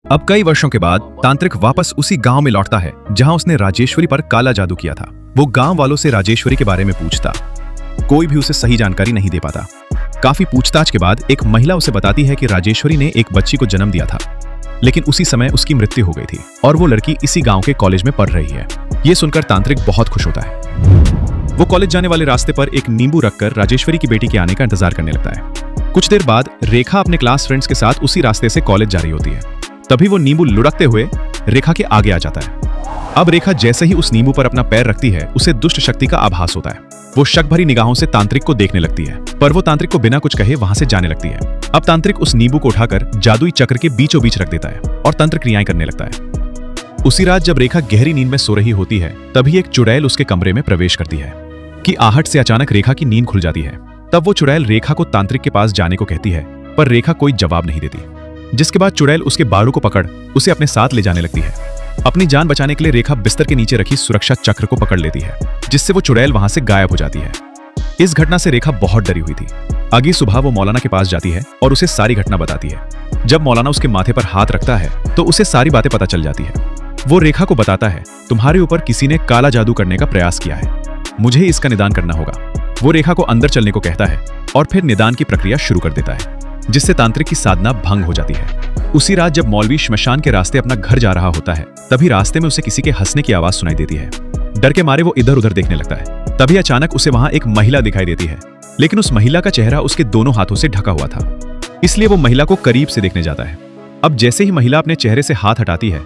अब कई वर्षों के बाद तांत्रिक वापस उसी गांव में लौटता है जहां उसने राजेश्वरी पर काला जादू किया था। वो गांव वालों से राजेश्वरी के बारे में पूछता, कोई भी उसे सही जानकारी नहीं दे पाता। काफी पूछताछ के बाद एक महिला उसे बताती है कि राजेश्वरी ने एक बच्ची को जन्म दिया था, लेकिन उसी समय उसकी मृत्यु हो गई थी और वो लड़की इसी गांव के कॉलेज में पढ़ रही है। ये सुनकर तांत्रिक बहुत खुश होता है। वो कॉलेज जाने वाले रास्ते पर एक नींबू रखकर राजेश्वरी की बेटी के आने का इंतजार करने लगता है। कुछ देर बाद रेखा अपने क्लास फ्रेंड्स के साथ उसी रास्ते से कॉलेज जा रही होती है। तभी वो नींबू लुढ़कते हुए रेखा के आगे आ जाता है। अब रेखा जैसे ही उस नींबू पर अपना पैर रखती है, उसे दुष्ट शक्ति का आभास होता है। वो शक भरी निगाहों से तांत्रिक को देखने लगती है, पर वो तांत्रिक को बिना कुछ कहे वहां से जाने लगती है। अब तांत्रिक उस नींबू को उठाकर जादुई चक्र के बीचों बीच रख देता है और तंत्र क्रियाएं करने लगता है। उसी रात जब रेखा गहरी नींद में सो रही होती है, तभी एक चुड़ैल उसके कमरे में प्रवेश करती है कि आहट से अचानक रेखा की नींद खुल जाती है। तब वो चुड़ैल रेखा को तांत्रिक के पास जाने को कहती है, पर रेखा कोई जवाब नहीं देती, जिसके बाद चुड़ैल उसके बाड़ू को पकड़ उसे अपने साथ ले जाने लगती है। अपनी जान बचाने के लिए रेखा बिस्तर के नीचे रखी सुरक्षा चक्र को पकड़ लेती है, जिससे वो चुड़ैल वहां से गायब हो जाती है। इस घटना से रेखा बहुत डरी हुई थी। अगली सुबह वो मौलाना के पास जाती है और उसे सारी घटना बताती है। जब मौलाना उसके माथे पर हाथ रखता है तो उसे सारी बातें पता चल जाती है। वो रेखा को बताता है, तुम्हारे ऊपर किसी ने काला जादू करने का प्रयास किया है, मुझे इसका निदान करना होगा। वो रेखा को अंदर चलने को कहता है और फिर निदान की प्रक्रिया शुरू कर देता है, जिससे तांत्रिक की साधना भंग हो जाती है। उसी रात जब मौलवी श्मशान के रास्ते अपना घर जा रहा होता है, तभी रास्ते में उसे किसी के हंसने की आवाज सुनाई देती है। डर के मारे वो इधर उधर देखने लगता है। तभी अचानक उसे वहां एक महिला दिखाई देती है, लेकिन उस महिला का चेहरा उसके दोनों हाथों से ढका हुआ था, इसलिए वो महिला को करीब से देखने जाता है। अब जैसे ही महिला अपने चेहरे से हाथ हटाती है,